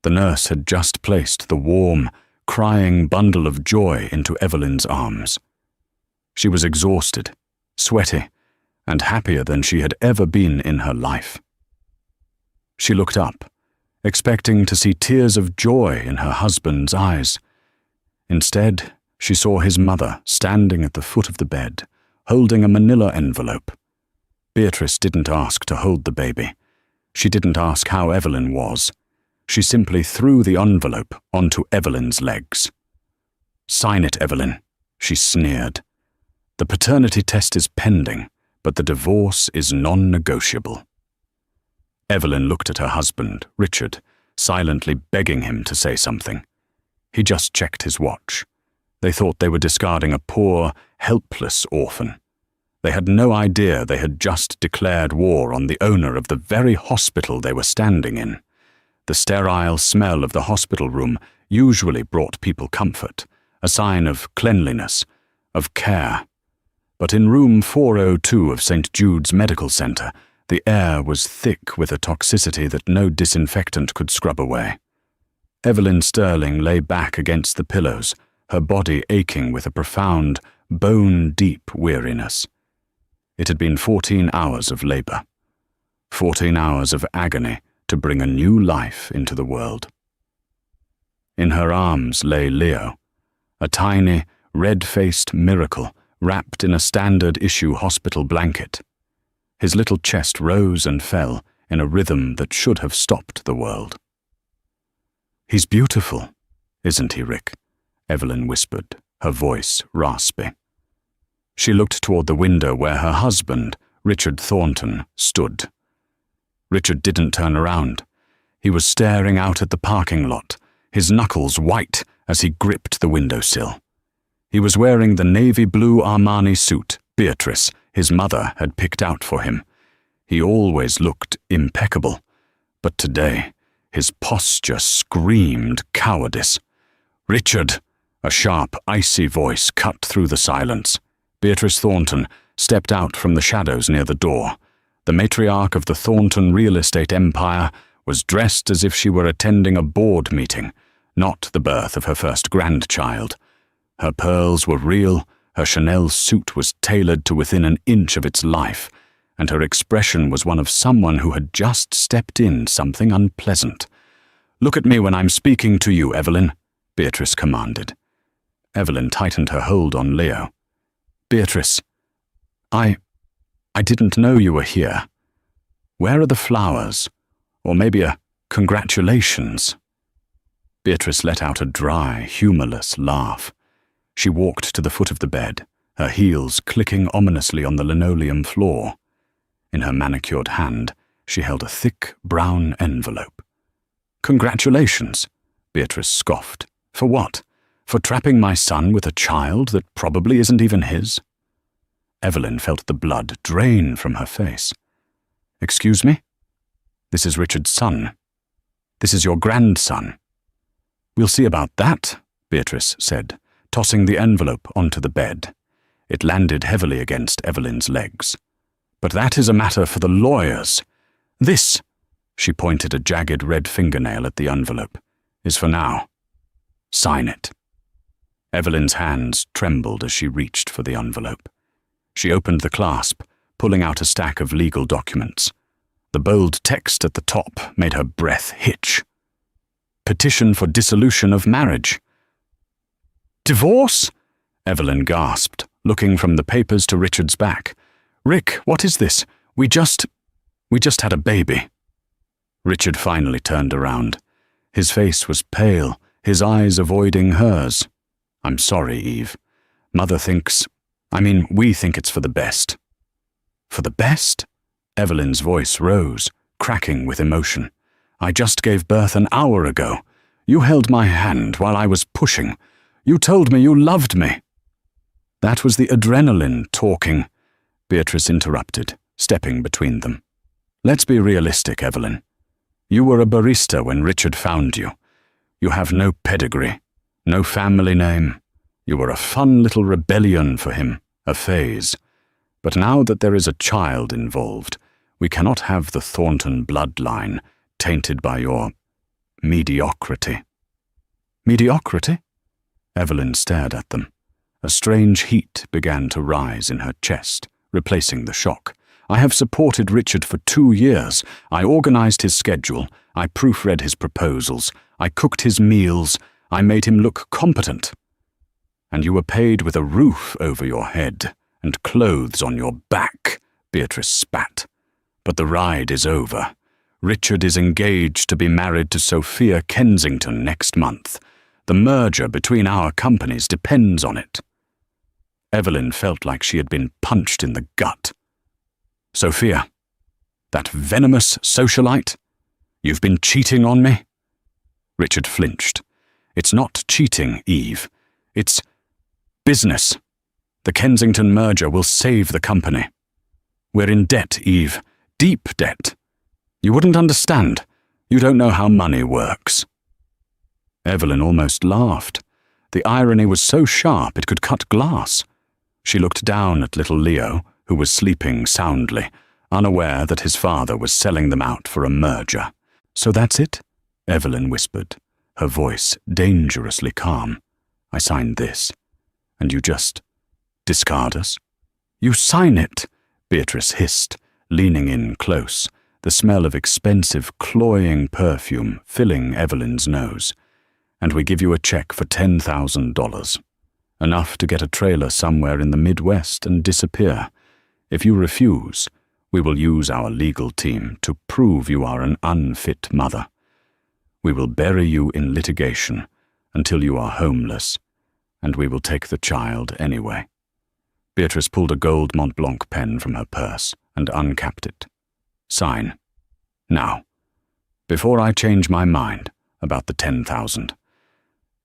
The nurse had just placed the warm, crying bundle of joy into Evelyn's arms. She was exhausted, sweaty, and happier than she had ever been in her life. She looked up, expecting to see tears of joy in her husband's eyes. Instead, she saw his mother standing at the foot of the bed, holding a manila envelope. Beatrice didn't ask to hold the baby. She didn't ask how Evelyn was. She simply threw the envelope onto Evelyn's legs. "Sign it, Evelyn," she sneered. "The paternity test is pending, but the divorce is non-negotiable." Evelyn looked at her husband, Richard, silently begging him to say something. He just checked his watch. They thought they were discarding a poor, helpless orphan. They had no idea they had just declared war on the owner of the very hospital they were standing in. The sterile smell of the hospital room usually brought people comfort, a sign of cleanliness, of care. But in room 402 of St. Jude's Medical Center, the air was thick with a toxicity that no disinfectant could scrub away. Evelyn Sterling lay back against the pillows, her body aching with a profound, bone-deep weariness. It had been 14 hours of labor, 14 hours of agony to bring a new life into the world. In her arms lay Leo, a tiny, red-faced miracle wrapped in a standard-issue hospital blanket. His little chest rose and fell in a rhythm that should have stopped the world. "He's beautiful, isn't he, Rick?" Evelyn whispered, her voice raspy. She looked toward the window where her husband, Richard Thornton, stood. Richard didn't turn around. He was staring out at the parking lot, his knuckles white as he gripped the windowsill. He was wearing the navy blue Armani suit Beatrice, his mother, had picked out for him. He always looked impeccable, but today his posture screamed cowardice. "Richard!" A sharp, icy voice cut through the silence. Beatrice Thornton stepped out from the shadows near the door. The matriarch of the Thornton real estate empire was dressed as if she were attending a board meeting, not the birth of her first grandchild. Her pearls were real, her Chanel suit was tailored to within an inch of its life, and her expression was one of someone who had just stepped in something unpleasant. "Look at me when I'm speaking to you, Evelyn," Beatrice commanded. Evelyn tightened her hold on Leo. "Beatrice, I didn't know you were here. Where are the flowers? Or maybe a congratulations?" Beatrice let out a dry, humorless laugh. She walked to the foot of the bed, her heels clicking ominously on the linoleum floor. In her manicured hand, she held a thick, brown envelope. "Congratulations," Beatrice scoffed. "For what? For trapping my son with a child that probably isn't even his?" Evelyn felt the blood drain from her face. "Excuse me? This is Richard's son. This is your grandson." "We'll see about that," Beatrice said, tossing the envelope onto the bed. It landed heavily against Evelyn's legs. "But that is a matter for the lawyers. This," she pointed a jagged red fingernail at the envelope, "is for now. Sign it." Evelyn's hands trembled as she reached for the envelope. She opened the clasp, pulling out a stack of legal documents. The bold text at the top made her breath hitch. "Petition for dissolution of marriage." "Divorce?" Evelyn gasped, looking from the papers to Richard's back. "Rick, what is this? We just had a baby." Richard finally turned around. His face was pale, his eyes avoiding hers. "I'm sorry, Eve. We think it's for the best." "For the best?" Evelyn's voice rose, cracking with emotion. "I just gave birth an hour ago. You held my hand while I was pushing. You told me you loved me." "That was the adrenaline talking," Beatrice interrupted, stepping between them. "Let's be realistic, Evelyn. You were a barista when Richard found you. You have no pedigree, no family name. You were a fun little rebellion for him, a phase. But now that there is a child involved, we cannot have the Thornton bloodline tainted by your mediocrity. Mediocrity? Evelyn stared at them. A strange heat began to rise in her chest, replacing the shock. I have supported Richard for 2 years. I organized his schedule. I proofread his proposals. I cooked his meals. I made him look competent. And you were paid with a roof over your head and clothes on your back, Beatrice spat. But the ride is over. Richard is engaged to be married to Sophia Kensington next month. The merger between our companies depends on it. Evelyn felt like she had been punched in the gut. Sophia, that venomous socialite? You've been cheating on me? Richard flinched. It's not cheating, Eve. It's business. The Kensington merger will save the company. We're in debt, Eve. Deep debt. You wouldn't understand. You don't know how money works. Evelyn almost laughed. The irony was so sharp it could cut glass. She looked down at little Leo, who was sleeping soundly, unaware that his father was selling them out for a merger. So that's it? Evelyn whispered, her voice dangerously calm. I signed this. And you just discard us? You sign it, Beatrice hissed, leaning in close, the smell of expensive, cloying perfume filling Evelyn's nose. And we give you a check for $10,000. Enough to get a trailer somewhere in the Midwest and disappear. If you refuse, we will use our legal team to prove you are an unfit mother. We will bury you in litigation until you are homeless, and we will take the child anyway. Beatrice pulled a gold Mont Blanc pen from her purse and uncapped it. Sign. Now, before I change my mind about the 10,000.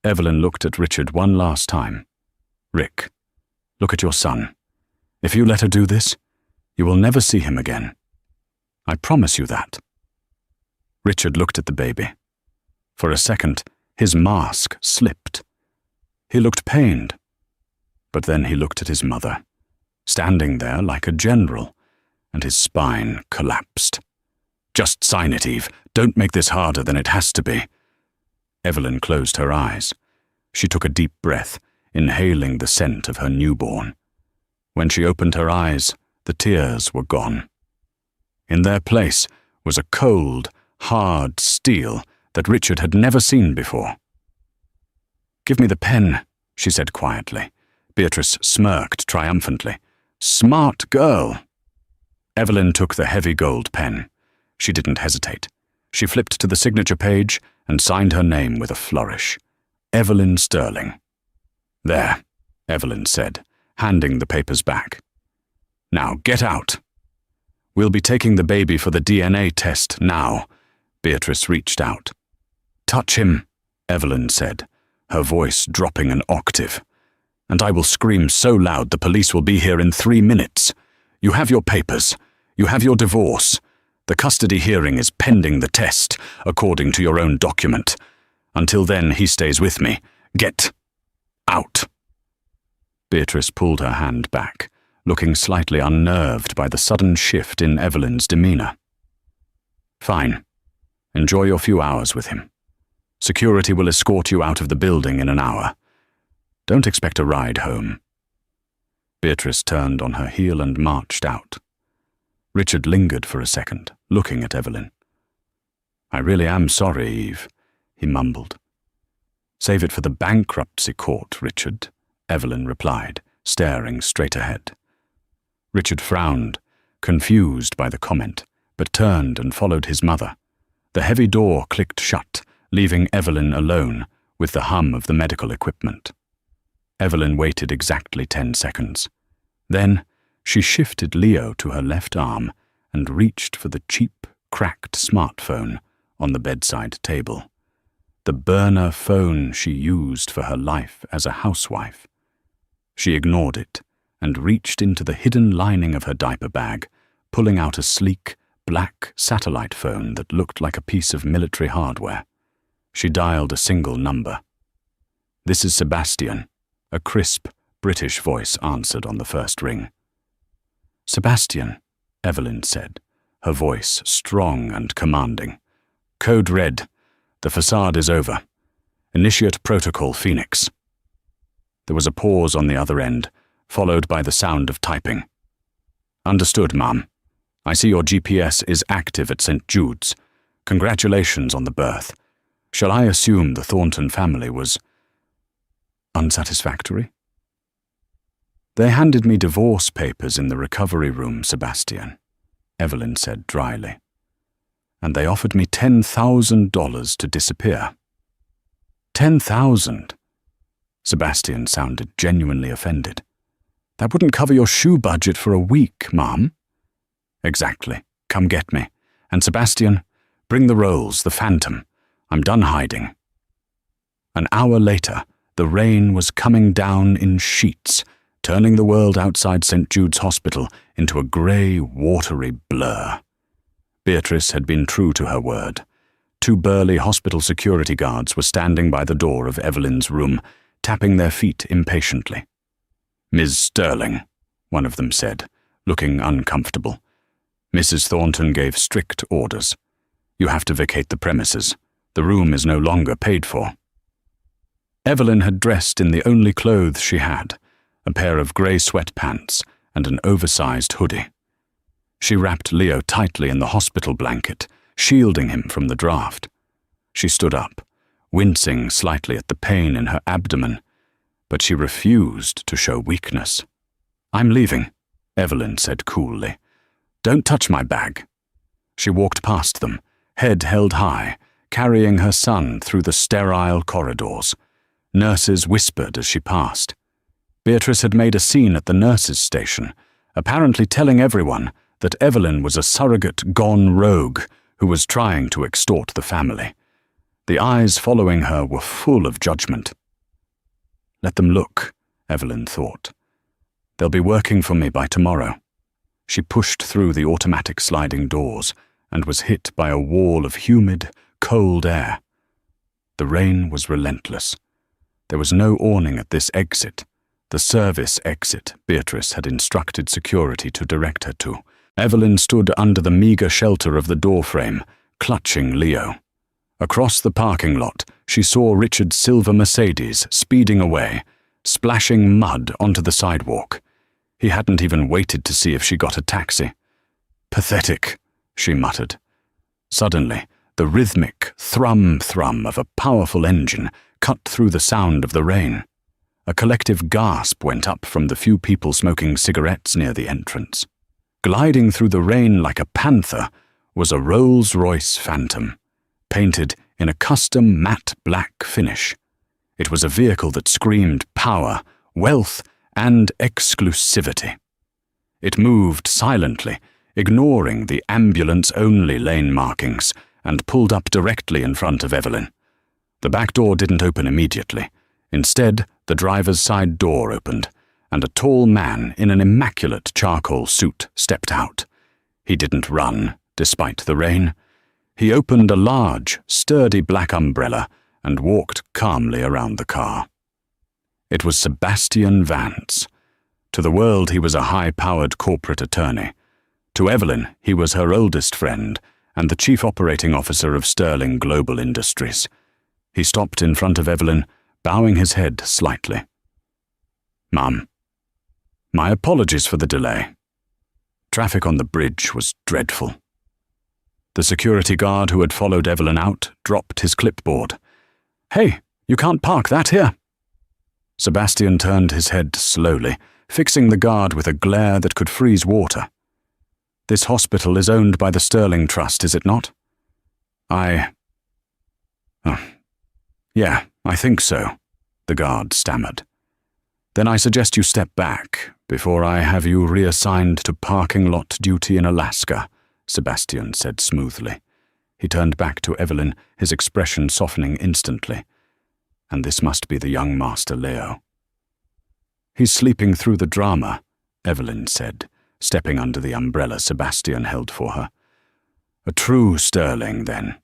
Evelyn looked at Richard one last time. Rick, look at your son. If you let her do this, you will never see him again. I promise you that. Richard looked at the baby. For a second, his mask slipped. He looked pained. But then he looked at his mother, standing there like a general, and his spine collapsed. Just sign it, Eve. Don't make this harder than it has to be. Evelyn closed her eyes. She took a deep breath, inhaling the scent of her newborn. When she opened her eyes, the tears were gone. In their place was a cold, hard steel that Richard had never seen before. Give me the pen, she said quietly. Beatrice smirked triumphantly. Smart girl. Evelyn took the heavy gold pen. She didn't hesitate. She flipped to the signature page and signed her name with a flourish. Evelyn Sterling. There, Evelyn said, handing the papers back. Now get out. We'll be taking the baby for the DNA test now. Beatrice reached out. Touch him, Evelyn said, her voice dropping an octave. And I will scream so loud the police will be here in 3 minutes. You have your papers. You have your divorce. The custody hearing is pending the test, according to your own document. Until then, he stays with me. Get out. Beatrice pulled her hand back, looking slightly unnerved by the sudden shift in Evelyn's demeanor. Fine. Enjoy your few hours with him. Security will escort you out of the building in an hour. Don't expect a ride home. Beatrice turned on her heel and marched out. Richard lingered for a second, looking at Evelyn. I really am sorry, Eve, he mumbled. Save it for the bankruptcy court, Richard, Evelyn replied, staring straight ahead. Richard frowned, confused by the comment, but turned and followed his mother. The heavy door clicked shut, leaving Evelyn alone with the hum of the medical equipment. Evelyn waited exactly 10 seconds. Then she shifted Leo to her left arm and reached for the cheap, cracked smartphone on the bedside table. The burner phone she used for her life as a housewife. She ignored it and reached into the hidden lining of her diaper bag, pulling out a sleek, black satellite phone that looked like a piece of military hardware. She dialed a single number. This is Sebastian. A crisp, British voice answered on the first ring. Sebastian, Evelyn said, her voice strong and commanding. Code red. The facade is over. Initiate protocol, Phoenix." There was a pause on the other end, followed by the sound of typing. "Understood, Ma'am. I see your GPS is active at St. Jude's. Congratulations on the birth. Shall I assume the Thornton family was unsatisfactory?" "They handed me divorce papers in the recovery room, Sebastian," Evelyn said dryly. "And they offered me $10,000 to disappear." $10,000? Sebastian sounded genuinely offended. "That wouldn't cover your shoe budget for a week, Mom." "Exactly. Come get me. And Sebastian, bring the rolls, the phantom. I'm done hiding." An hour later, the rain was coming down in sheets, turning the world outside St. Jude's Hospital into a grey, watery blur. Beatrice had been true to her word. 2 burly hospital security guards were standing by the door of Evelyn's room, tapping their feet impatiently. "Ms. Sterling," one of them said, looking uncomfortable. "Mrs. Thornton gave strict orders. You have to vacate the premises. The room is no longer paid for." Evelyn had dressed in the only clothes she had, a pair of grey sweatpants and an oversized hoodie. She wrapped Leo tightly in the hospital blanket, shielding him from the draft. She stood up, wincing slightly at the pain in her abdomen, but she refused to show weakness. "I'm leaving," Evelyn said coolly. "Don't touch my bag." She walked past them, head held high, carrying her son through the sterile corridors. Nurses whispered as she passed. Beatrice had made a scene at the nurses' station, apparently telling everyone that Evelyn was a surrogate gone rogue who was trying to extort the family. The eyes following her were full of judgment. Let them look, Evelyn thought. They'll be working for me by tomorrow. She pushed through the automatic sliding doors and was hit by a wall of humid, cold air. The rain was relentless. There was no awning at this exit, the service exit Beatrice had instructed security to direct her to. Evelyn stood under the meager shelter of the doorframe, clutching Leo. Across the parking lot, she saw Richard's silver Mercedes speeding away, splashing mud onto the sidewalk. He hadn't even waited to see if she got a taxi. "Pathetic," she muttered. Suddenly, the rhythmic thrum-thrum of a powerful engine cut through the sound of the rain. A collective gasp went up from the few people smoking cigarettes near the entrance. Gliding through the rain like a panther was a Rolls-Royce Phantom, painted in a custom matte black finish. It was a vehicle that screamed power, wealth, and exclusivity. It moved silently, ignoring the ambulance-only lane markings, and pulled up directly in front of Evelyn. The back door didn't open immediately. Instead, the driver's side door opened, and a tall man in an immaculate charcoal suit stepped out. He didn't run, despite the rain. He opened a large, sturdy black umbrella and walked calmly around the car. It was Sebastian Vance. To the world, he was a high-powered corporate attorney. To Evelyn, he was her oldest friend and the chief operating officer of Sterling Global Industries. He stopped in front of Evelyn, bowing his head slightly. "Mum, my apologies for the delay. Traffic on the bridge was dreadful." The security guard who had followed Evelyn out dropped his clipboard. "Hey, you can't park that here." Sebastian turned his head slowly, fixing the guard with a glare that could freeze water. "This hospital is owned by the Sterling Trust, is it not?" Yeah, I think so," the guard stammered. "Then I suggest you step back before I have you reassigned to parking lot duty in Alaska," Sebastian said smoothly. He turned back to Evelyn, his expression softening instantly. "And this must be the young Master Leo." "He's sleeping through the drama," Evelyn said, stepping under the umbrella Sebastian held for her. "A true Sterling, then."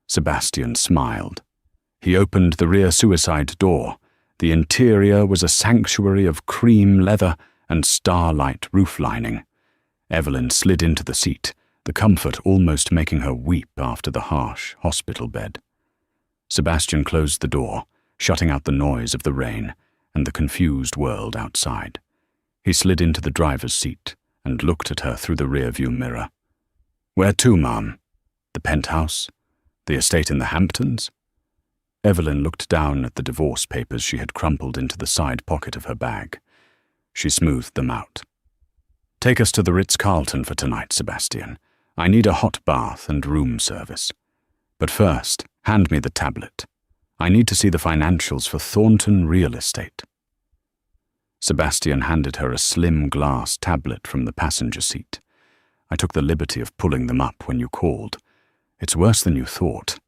Sebastian smiled. He opened the rear suicide door. The interior was a sanctuary of cream leather and starlight roof lining. Evelyn slid into the seat, the comfort almost making her weep after the harsh hospital bed. Sebastian closed the door, shutting out the noise of the rain and the confused world outside. He slid into the driver's seat and looked at her through the rearview mirror. "Where to, Ma'am? The penthouse? The estate in the Hamptons?" Evelyn looked down at the divorce papers she had crumpled into the side pocket of her bag. She smoothed them out. "Take us to the Ritz Carlton for tonight, Sebastian. I need a hot bath and room service. But first, hand me the tablet. I need to see the financials for Thornton real estate." Sebastian handed her a slim glass tablet from the passenger seat. "I took the liberty of pulling them up when you called. It's worse than you thought.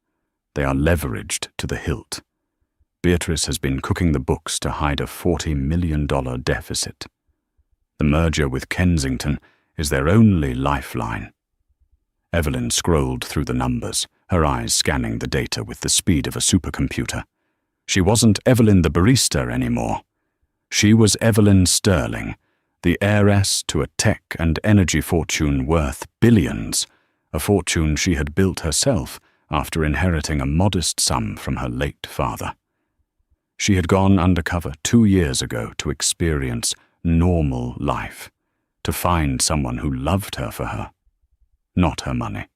They are leveraged to the hilt. Beatrice has been cooking the books to hide a $40 million deficit. The merger with Kensington is their only lifeline." Evelyn scrolled through the numbers, her eyes scanning the data with the speed of a supercomputer. She wasn't Evelyn the barista anymore. She was Evelyn Sterling, the heiress to a tech and energy fortune worth billions, a fortune she had built herself after inheriting a modest sum from her late father. She had gone undercover 2 years ago to experience normal life, to find someone who loved her for her, not her money.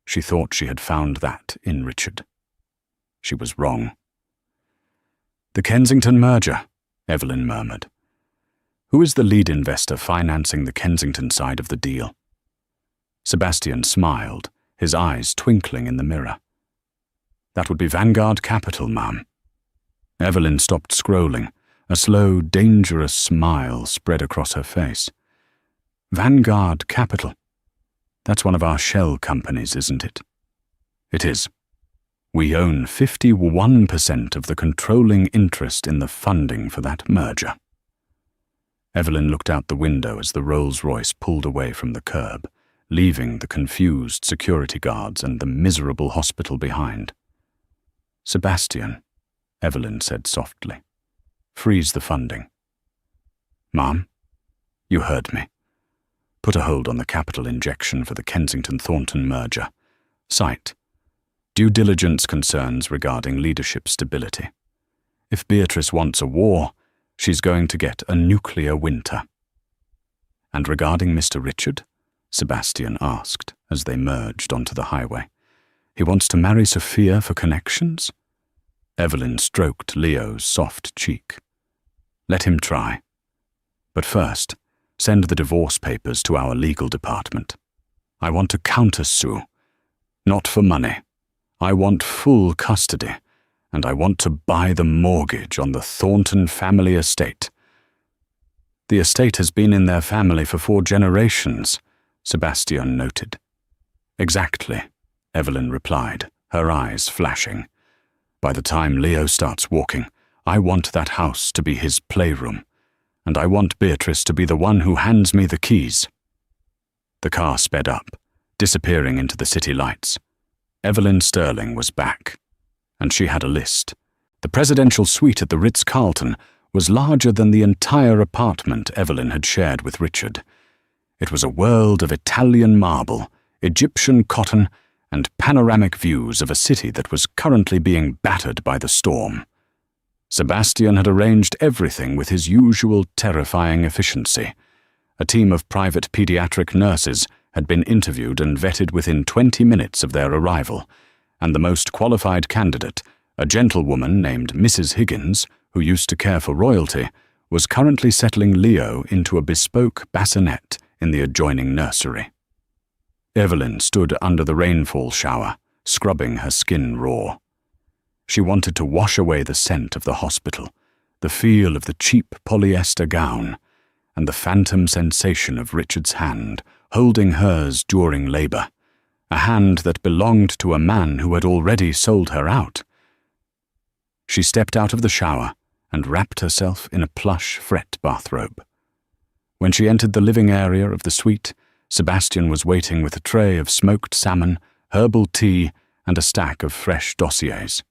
She thought she had found that in Richard. She was wrong. "The Kensington merger," Evelyn murmured. "Who is the lead investor financing the Kensington side of the deal?" Sebastian smiled, his eyes twinkling in the mirror. "That would be Vanguard Capital, ma'am." Evelyn stopped scrolling. A slow, dangerous smile spread across her face. "Vanguard Capital? That's one of our shell companies, isn't it?" "It is. We own 51% of the controlling interest in the funding for that merger." Evelyn looked out the window as the Rolls-Royce pulled away from the curb, leaving the confused security guards and the miserable hospital behind. "Sebastian," Evelyn said softly, "freeze the funding." "Ma'am, you heard me. Put a hold on the capital injection for the Kensington-Thornton merger. Cite due diligence concerns regarding leadership stability. If Beatrice wants a war, she's going to get a nuclear winter." "And regarding Mr. Richard?" Sebastian asked as they merged onto the highway. "He wants to marry Sophia for connections?" Evelyn stroked Leo's soft cheek. "Let him try. But first, send the divorce papers to our legal department. I want to countersue. Not for money. I want full custody, and I want to buy the mortgage on the Thornton family estate." "The estate has been in their family for 4 generations, Sebastian noted. "Exactly," Evelyn replied, her eyes flashing. "By the time Leo starts walking, I want that house to be his playroom, and I want Beatrice to be the one who hands me the keys." The car sped up, disappearing into the city lights. Evelyn Sterling was back, and she had a list. The presidential suite at the Ritz-Carlton was larger than the entire apartment Evelyn had shared with Richard. It was a world of Italian marble, Egyptian cotton, and panoramic views of a city that was currently being battered by the storm. Sebastian had arranged everything with his usual terrifying efficiency. A team of private pediatric nurses had been interviewed and vetted within 20 minutes of their arrival, and the most qualified candidate, a gentlewoman named Mrs. Higgins, who used to care for royalty, was currently settling Leo into a bespoke bassinet in the adjoining nursery. Evelyn stood under the rainfall shower, scrubbing her skin raw. She wanted to wash away the scent of the hospital, the feel of the cheap polyester gown, and the phantom sensation of Richard's hand holding hers during labor, a hand that belonged to a man who had already sold her out. She stepped out of the shower and wrapped herself in a plush fret bathrobe. When she entered the living area of the suite, Sebastian was waiting with a tray of smoked salmon, herbal tea, and a stack of fresh dossiers.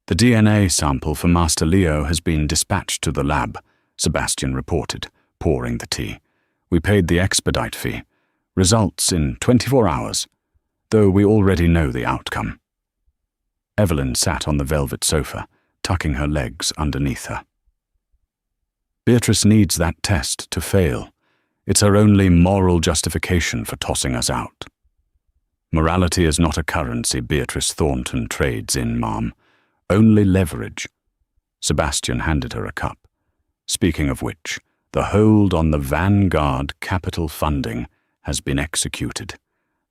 "The DNA sample for Master Leo has been dispatched to the lab," Sebastian reported, pouring the tea. "We paid the expedite fee. Results in 24 hours, though we already know the outcome." Evelyn sat on the velvet sofa, tucking her legs underneath her. Beatrice needs that test to fail. It's her only moral justification for tossing us out. Morality is not a currency Beatrice Thornton trades in, Ma'am. Only leverage. Sebastian handed her a cup. Speaking of which, the hold on the Vanguard capital funding has been executed.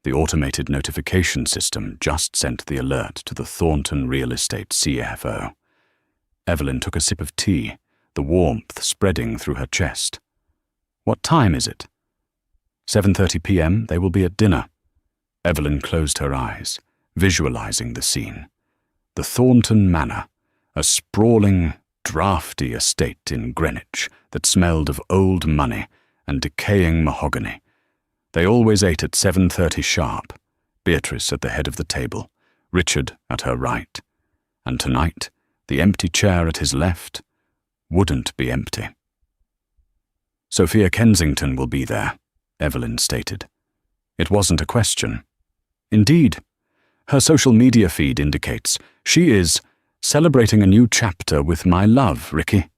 The automated notification system just sent the alert to the Thornton real estate CFO. Evelyn took a sip of tea, the warmth spreading through her chest. What time is it? 7:30 p.m. They will be at dinner. Evelyn closed her eyes, visualizing the scene. The Thornton Manor, a sprawling, drafty estate in Greenwich that smelled of old money and decaying mahogany. They always ate at 7:30 sharp, Beatrice at the head of the table, Richard at her right. And tonight, the empty chair at his left wouldn't be empty. Sophia Kensington will be there, Evelyn stated. It wasn't a question. Indeed, her social media feed indicates she is celebrating a new chapter with my love, Ricky.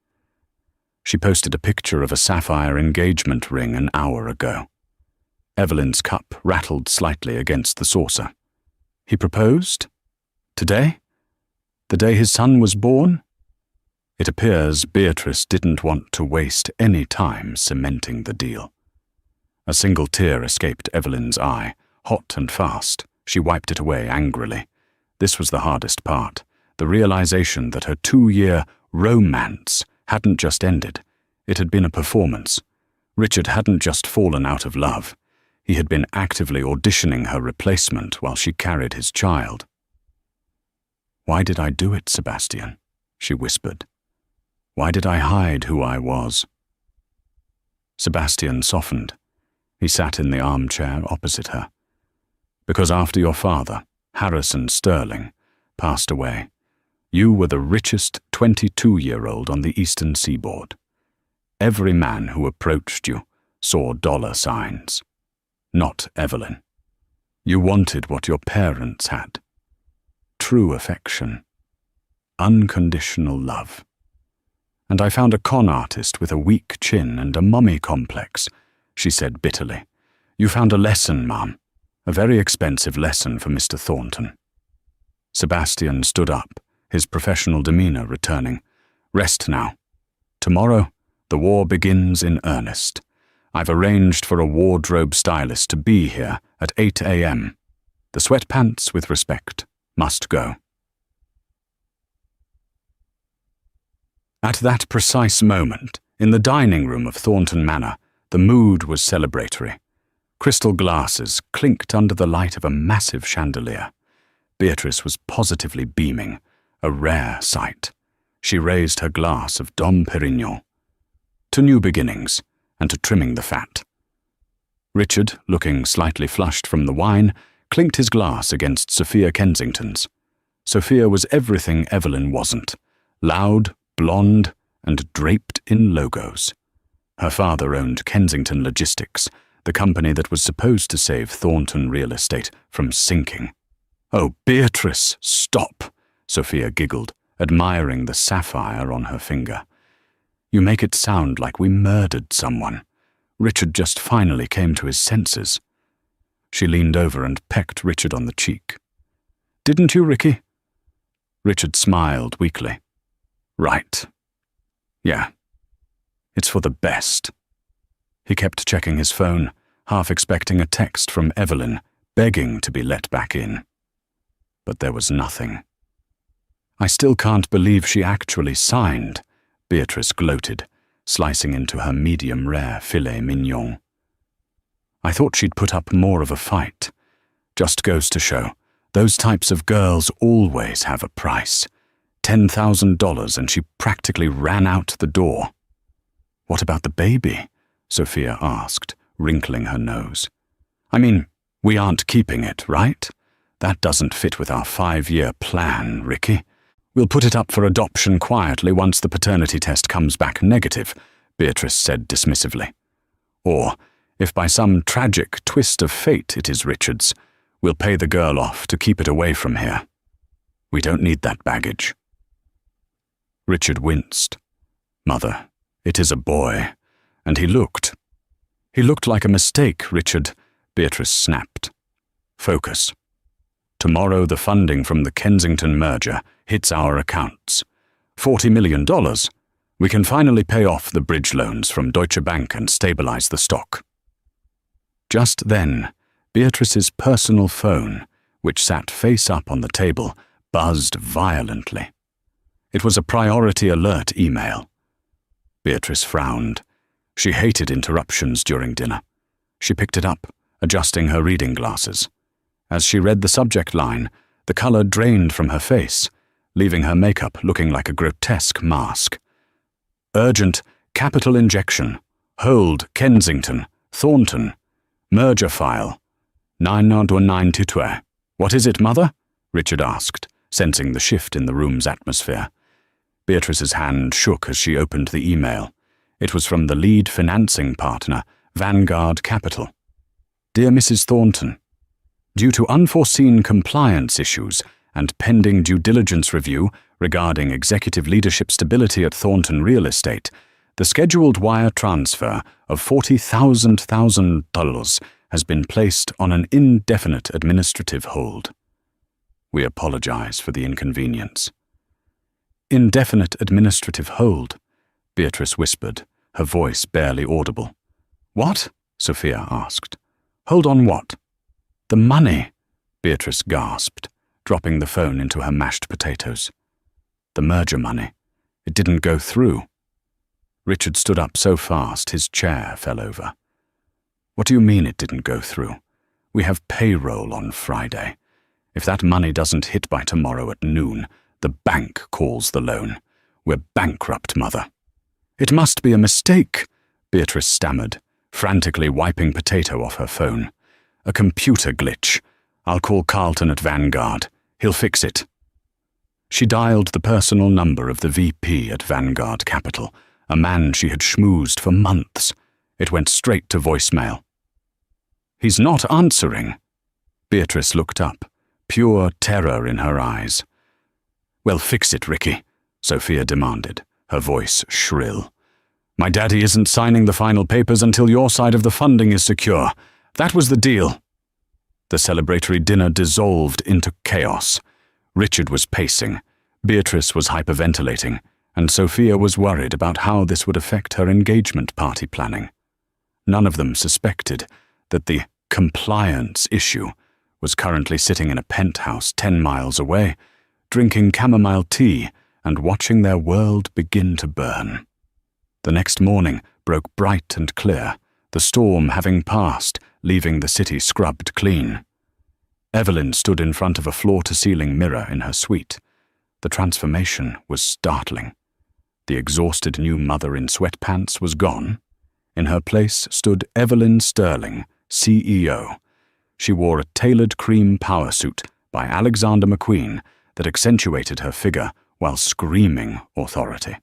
She posted a picture of a sapphire engagement ring an hour ago. Evelyn's cup rattled slightly against the saucer. He proposed? Today? The day his son was born? It appears Beatrice didn't want to waste any time cementing the deal. A single tear escaped Evelyn's eye, hot and fast. She wiped it away angrily. This was the hardest part, the realization that her 2-year romance hadn't just ended. It had been a performance. Richard hadn't just fallen out of love. He had been actively auditioning her replacement while she carried his child. "Why did I do it, Sebastian?" she whispered. "Why did I hide who I was?" Sebastian softened. He sat in the armchair opposite her. "Because after your father, Harrison Sterling, passed away, you were the richest 22-year-old on the eastern seaboard. Every man who approached you saw dollar signs. Not Evelyn. You wanted what your parents had. True affection. Unconditional love. And I found a con artist with a weak chin and a mummy complex," she said bitterly. "You found a lesson, Ma'am. A very expensive lesson for Mr. Thornton." Sebastian stood up, his professional demeanor returning. "Rest now. Tomorrow, the war begins in earnest. I've arranged for a wardrobe stylist to be here at 8 a.m. The sweatpants, with respect, must go." At that precise moment, in the dining room of Thornton Manor, the mood was celebratory. Crystal glasses clinked under the light of a massive chandelier. Beatrice was positively beaming, a rare sight. She raised her glass of Dom Perignon. To new beginnings, and to trimming the fat. Richard, looking slightly flushed from the wine, clinked his glass against Sophia Kensington's. Sophia was everything Evelyn wasn't. Loud, blonde, and draped in logos. Her father owned Kensington Logistics, the company that was supposed to save Thornton real estate from sinking. "Oh, Beatrice, stop," Sophia giggled, admiring the sapphire on her finger. "You make it sound like we murdered someone. Richard just finally came to his senses." She leaned over and pecked Richard on the cheek. "Didn't you, Ricky?" Richard smiled weakly. "Right. Yeah. It's for the best." He kept checking his phone, half expecting a text from Evelyn, begging to be let back in. But there was nothing. "I still can't believe she actually signed," Beatrice gloated, slicing into her medium-rare filet mignon. "I thought she'd put up more of a fight. Just goes to show, those types of girls always have a price. $10,000 and she practically ran out the door." "What about the baby?" Sophia asked, wrinkling her nose. "I mean, we aren't keeping it, right? That doesn't fit with our 5-year plan, Ricky. We'll put it up for adoption quietly once the paternity test comes back negative," Beatrice said dismissively. "Or, if by some tragic twist of fate it is Richard's, we'll pay the girl off to keep it away from here." We don't need that baggage." Richard winced. "Mother, it is a boy." And he looked. "He looked like a mistake, Richard," Beatrice snapped. "Focus. Tomorrow the funding from the Kensington merger hits our accounts. $40 million. We can finally pay off the bridge loans from Deutsche Bank and stabilize the stock." Just then, Beatrice's personal phone, which sat face up on the table, buzzed violently. It was a priority alert email. Beatrice frowned. She hated interruptions during dinner. She picked it up, adjusting her reading glasses. As she read the subject line, the color drained from her face, leaving her makeup looking like a grotesque mask. "Urgent capital injection. Hold Kensington, Thornton. Merger file. 992. What is it, Mother?" Richard asked, sensing the shift in the room's atmosphere. Beatrice's hand shook as she opened the email. It was from the lead financing partner, Vanguard Capital. "Dear Mrs. Thornton, due to unforeseen compliance issues and pending due diligence review regarding executive leadership stability at Thornton Real Estate, the scheduled wire transfer of $40,000 has been placed on an indefinite administrative hold. We apologize for the inconvenience." "Indefinite administrative hold," Beatrice whispered, her voice barely audible. "What?" Sophia asked. "Hold on what?" "The money," Beatrice gasped, dropping the phone into her mashed potatoes. "The merger money. It didn't go through." Richard stood up so fast his chair fell over. "What do you mean it didn't go through? We have payroll on Friday. If that money doesn't hit by tomorrow at noon, the bank calls the loan. We're bankrupt, Mother." "It must be a mistake," Beatrice stammered, frantically wiping potato off her phone. "A computer glitch. I'll call Carlton at Vanguard. He'll fix it." She dialed the personal number of the VP at Vanguard Capital, a man she had schmoozed for months. It went straight to voicemail. "He's not answering." Beatrice looked up, pure terror in her eyes. "Well, fix it, Ricky," Sophia demanded, her voice shrill. "My daddy isn't signing the final papers until your side of the funding is secure. That was the deal." The celebratory dinner dissolved into chaos. Richard was pacing, Beatrice was hyperventilating, and Sophia was worried about how this would affect her engagement party planning. None of them suspected that the compliance issue was currently sitting in a penthouse 10 miles away, drinking chamomile tea and watching their world begin to burn. The next morning broke bright and clear, the storm having passed, leaving the city scrubbed clean. Evelyn stood in front of a floor-to-ceiling mirror in her suite. The transformation was startling. The exhausted new mother in sweatpants was gone. In her place stood Evelyn Sterling, CEO. She wore a tailored cream power suit by Alexander McQueen that accentuated her figure while screaming authority.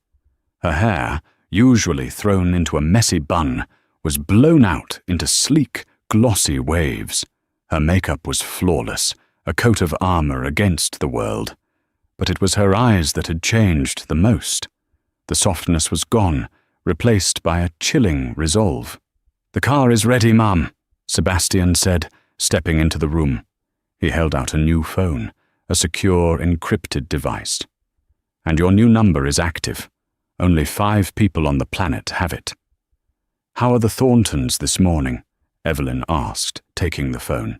Her hair, usually thrown into a messy bun, was blown out into sleek, glossy waves. Her makeup was flawless, a coat of armor against the world. But it was her eyes that had changed the most. The softness was gone, replaced by a chilling resolve. "The car is ready, Mum," Sebastian said, stepping into the room. He held out a new phone, a secure, encrypted device. "And your new number is active. Only 5 people on the planet have it." "How are the Thorntons this morning?" Evelyn asked, taking the phone.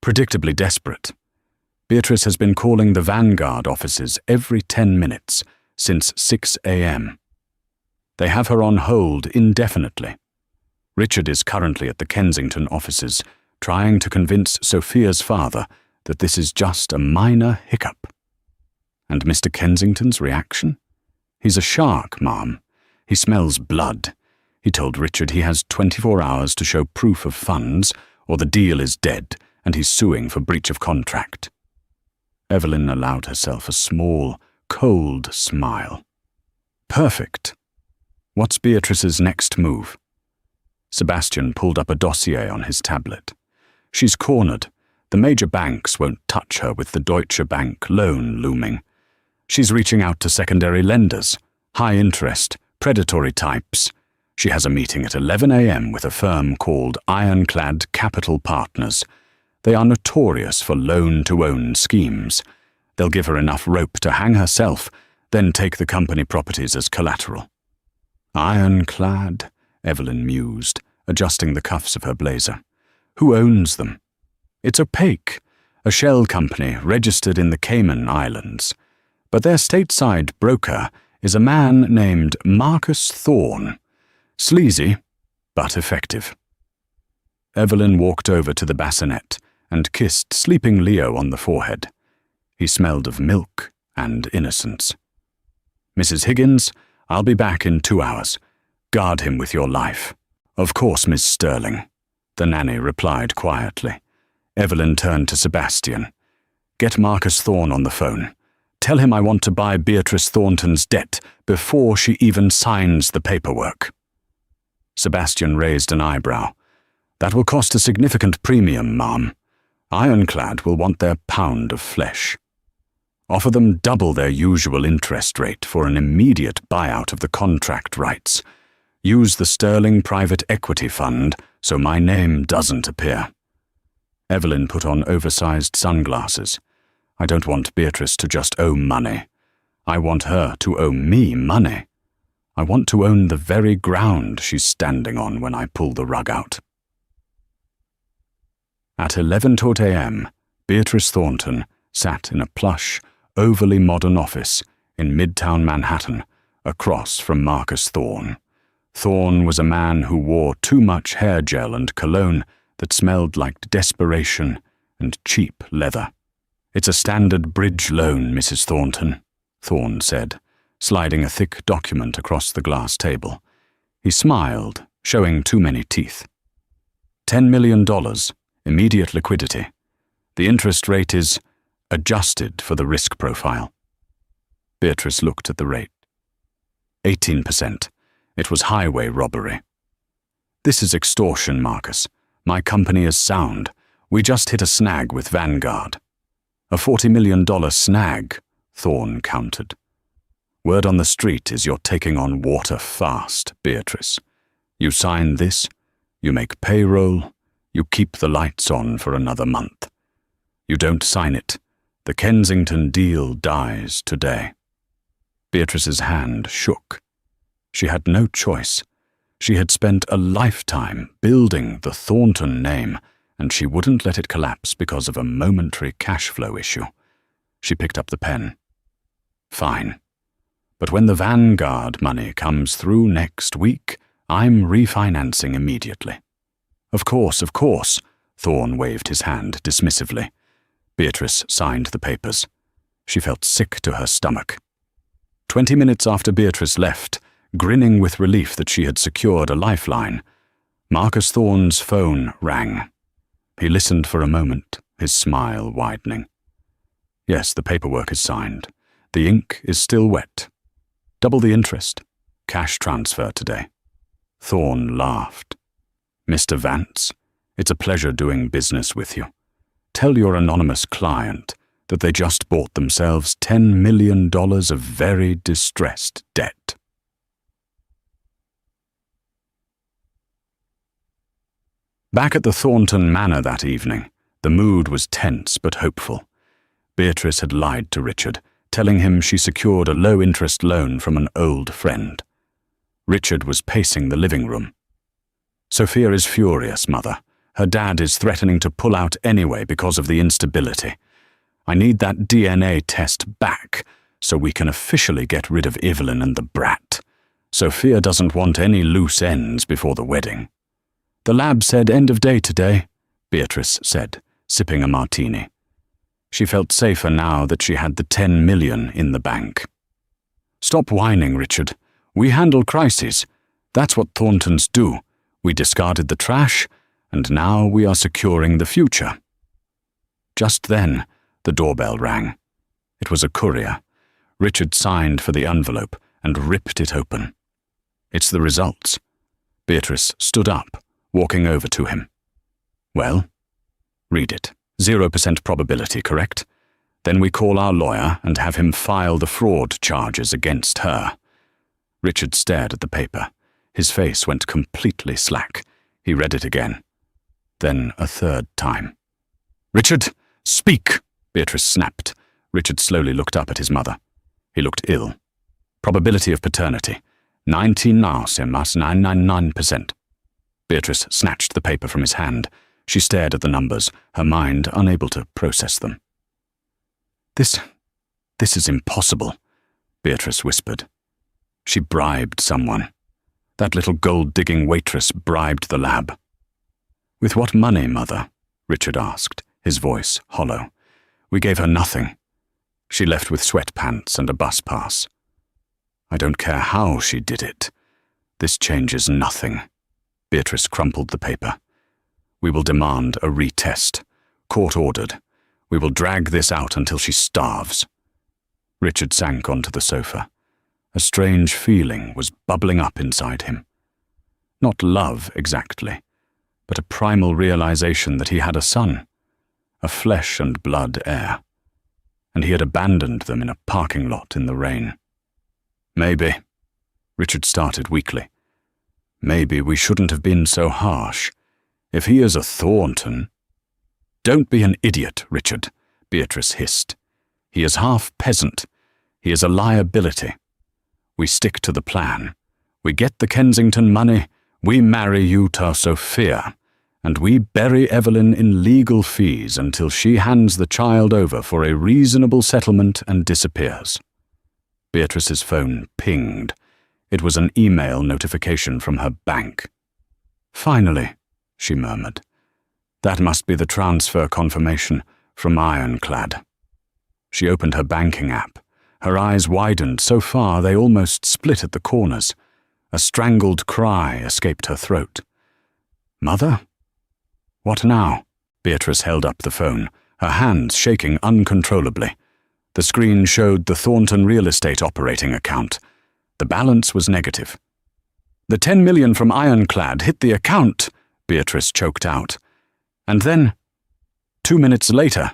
"Predictably desperate. Beatrice has been calling the Vanguard offices every 10 minutes since 6 a.m. They have her on hold indefinitely. Richard is currently at the Kensington offices, trying to convince Sophia's father that this is just a minor hiccup." "And Mr. Kensington's reaction?" "He's a shark, Mom. He smells blood. He told Richard he has 24 hours to show proof of funds, or the deal is dead, and he's suing for breach of contract." Evelyn allowed herself a small, cold smile. "Perfect. What's Beatrice's next move?" Sebastian pulled up a dossier on his tablet. "She's cornered. The major banks won't touch her with the Deutsche Bank loan looming. She's reaching out to secondary lenders, high interest, predatory types. She has a meeting at 11 a.m. with a firm called Ironclad Capital Partners. They are notorious for loan-to-own schemes. They'll give her enough rope to hang herself, then take the company properties as collateral. Ironclad, Evelyn mused, adjusting the cuffs of her blazer. Who owns them? It's opaque, a shell company registered in the Cayman Islands. But their stateside broker is a man named Marcus Thorne. Sleazy, but effective. Evelyn walked over to the bassinet and kissed sleeping Leo on the forehead. He smelled of milk and innocence. Mrs. Higgins, I'll be back in 2 hours. Guard him with your life. Of course, Miss Sterling, the nanny replied quietly. Evelyn turned to Sebastian. Get Marcus Thorne on the phone. Tell him I want to buy Beatrice Thornton's debt before she even signs the paperwork. Sebastian raised an eyebrow. That will cost a significant premium, ma'am. Ironclad will want their pound of flesh. Offer them double their usual interest rate for an immediate buyout of the contract rights. Use the Sterling Private Equity Fund so my name doesn't appear. Evelyn put on oversized sunglasses. I don't want Beatrice to just owe money. I want her to owe me money. I want to own the very ground she's standing on when I pull the rug out. At 11:00 a.m., Beatrice Thornton sat in a plush, overly modern office in Midtown Manhattan, across from Marcus Thorne. Thorne was a man who wore too much hair gel and cologne that smelled like desperation and cheap leather. It's a standard bridge loan, Mrs. Thornton, Thorne said, sliding a thick document across the glass table. He smiled, showing too many teeth. $10 million, immediate liquidity. The interest rate is adjusted for the risk profile. Beatrice looked at the rate. 18%. It was highway robbery. This is extortion, Marcus. My company is sound. We just hit a snag with Vanguard. A $40 million snag, Thorne countered. Word on the street is you're taking on water fast, Beatrice. You sign this, you make payroll, you keep the lights on for another month. You don't sign it, the Kensington deal dies today. Beatrice's hand shook. She had no choice. She had spent a lifetime building the Thornton name, and she wouldn't let it collapse because of a momentary cash flow issue. She picked up the pen. Fine. But when the Vanguard money comes through next week, I'm refinancing immediately. Of course, Thorne waved his hand dismissively. Beatrice signed the papers. She felt sick to her stomach. 20 minutes after Beatrice left, grinning with relief that she had secured a lifeline, Marcus Thorne's phone rang. He listened for a moment, his smile widening. Yes, the paperwork is signed. The ink is still wet. Double the interest. Cash transfer today. Thorne laughed. Mr. Vance, it's a pleasure doing business with you. Tell your anonymous client that they just bought themselves $10 million of very distressed debt. Back at the Thornton manor that evening, the mood was tense but hopeful. Beatrice had lied to Richard, telling him she secured a low-interest loan from an old friend. Richard was pacing the living room. Sophia is furious, Mother. Her dad is threatening to pull out anyway because of the instability. I need that DNA test back so we can officially get rid of Evelyn and the brat. Sophia doesn't want any loose ends before the wedding. The lab said end of day today, Beatrice said, sipping a martini. She felt safer now that she had the $10 million in the bank. Stop whining, Richard. We handle crises. That's what Thorntons do. We discarded the trash, and now we are securing the future. Just then, the doorbell rang. It was a courier. Richard signed for the envelope and ripped it open. It's the results. Beatrice stood up, walking over to him. Well, read it. 0% probability, correct? Then we call our lawyer and have him file the fraud charges against her." Richard stared at the paper. His face went completely slack. He read it again. Then a third time. "Richard, speak!" Beatrice snapped. Richard slowly looked up at his mother. He looked ill. "Probability of paternity. 99,999%. Beatrice snatched the paper from his hand. She stared at the numbers, her mind unable to process them. This is impossible," Beatrice whispered. "She bribed someone. That little gold-digging waitress bribed the lab." "With what money, Mother?" Richard asked, his voice hollow. "We gave her nothing. She left with sweatpants and a bus pass." "I don't care how she did it. This changes nothing." Beatrice crumpled the paper. "We will demand a retest. Court-ordered. We will drag this out until she starves." Richard sank onto the sofa. A strange feeling was bubbling up inside him. Not love, exactly, but a primal realization that he had a son, a flesh and blood heir, and he had abandoned them in a parking lot in the rain. "Maybe," Richard started weakly, "maybe we shouldn't have been so harsh. If he is a Thornton—" "Don't be an idiot, Richard," Beatrice hissed. "He is half peasant. He is a liability. We stick to the plan. We get the Kensington money, we marry you to Sophia, and we bury Evelyn in legal fees until she hands the child over for a reasonable settlement and disappears." Beatrice's phone pinged. It was an email notification from her bank. "Finally," she murmured. "That must be the transfer confirmation from Ironclad." She opened her banking app. Her eyes widened so far they almost split at the corners. A strangled cry escaped her throat. "Mother?" "What now?" Beatrice held up the phone, her hands shaking uncontrollably. The screen showed the Thornton real estate operating account. The balance was negative. "The 10 million from Ironclad hit the account," Beatrice choked out. And then, 2 minutes later,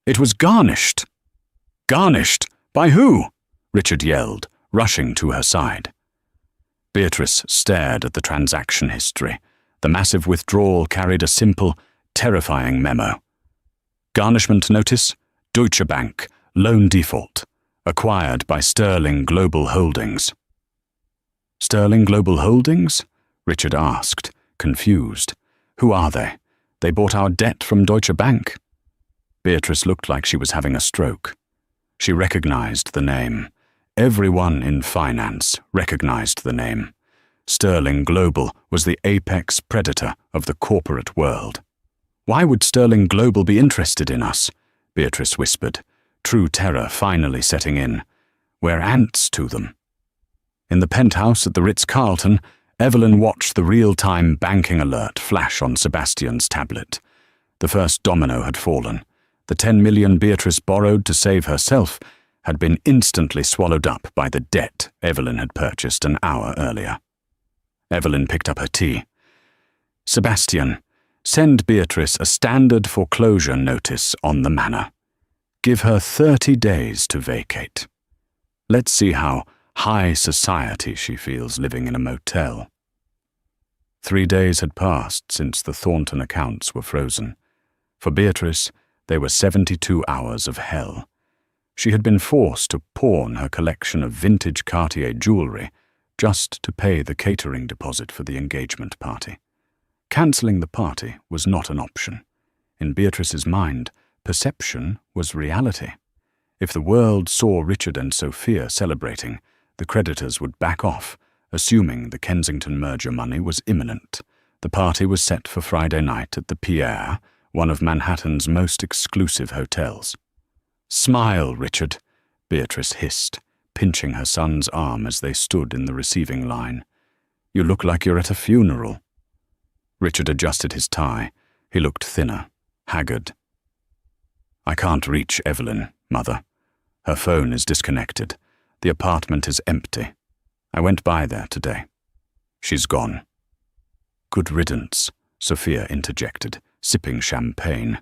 it was garnished. "Garnished? By who?" Richard yelled, rushing to her side. Beatrice stared at the transaction history. The massive withdrawal carried a simple, terrifying memo. "Garnishment notice, Deutsche Bank, loan default, acquired by Sterling Global Holdings." "Sterling Global Holdings?" Richard asked, confused. "Who are they? They bought our debt from Deutsche Bank." Beatrice looked like she was having a stroke. She recognized the name. Everyone in finance recognized the name. Sterling Global was the apex predator of the corporate world. "Why would Sterling Global be interested in us?" Beatrice whispered, true terror finally setting in. "We're ants to them." In the penthouse at the Ritz Carlton, Evelyn watched the real-time banking alert flash on Sebastian's tablet. The first domino had fallen. The 10 million Beatrice borrowed to save herself had been instantly swallowed up by the debt Evelyn had purchased an hour earlier. Evelyn picked up her tea. "Sebastian, send Beatrice a standard foreclosure notice on the manor. Give her 30 days to vacate. Let's see how high society she feels living in a motel." 3 days had passed since the Thornton accounts were frozen. For Beatrice, they were 72 hours of hell. She had been forced to pawn her collection of vintage Cartier jewelry just to pay the catering deposit for the engagement party. Cancelling the party was not an option. In Beatrice's mind, perception was reality. If the world saw Richard and Sophia celebrating, the creditors would back off, assuming the Kensington merger money was imminent. The party was set for Friday night at the Pierre, one of Manhattan's most exclusive hotels. "Smile, Richard," Beatrice hissed, pinching her son's arm as they stood in the receiving line. "You look like you're at a funeral." Richard adjusted his tie. He looked thinner, haggard. "I can't reach Evelyn, Mother. Her phone is disconnected. The apartment is empty. I went by there today. She's gone." "Good riddance," Sophia interjected, sipping champagne.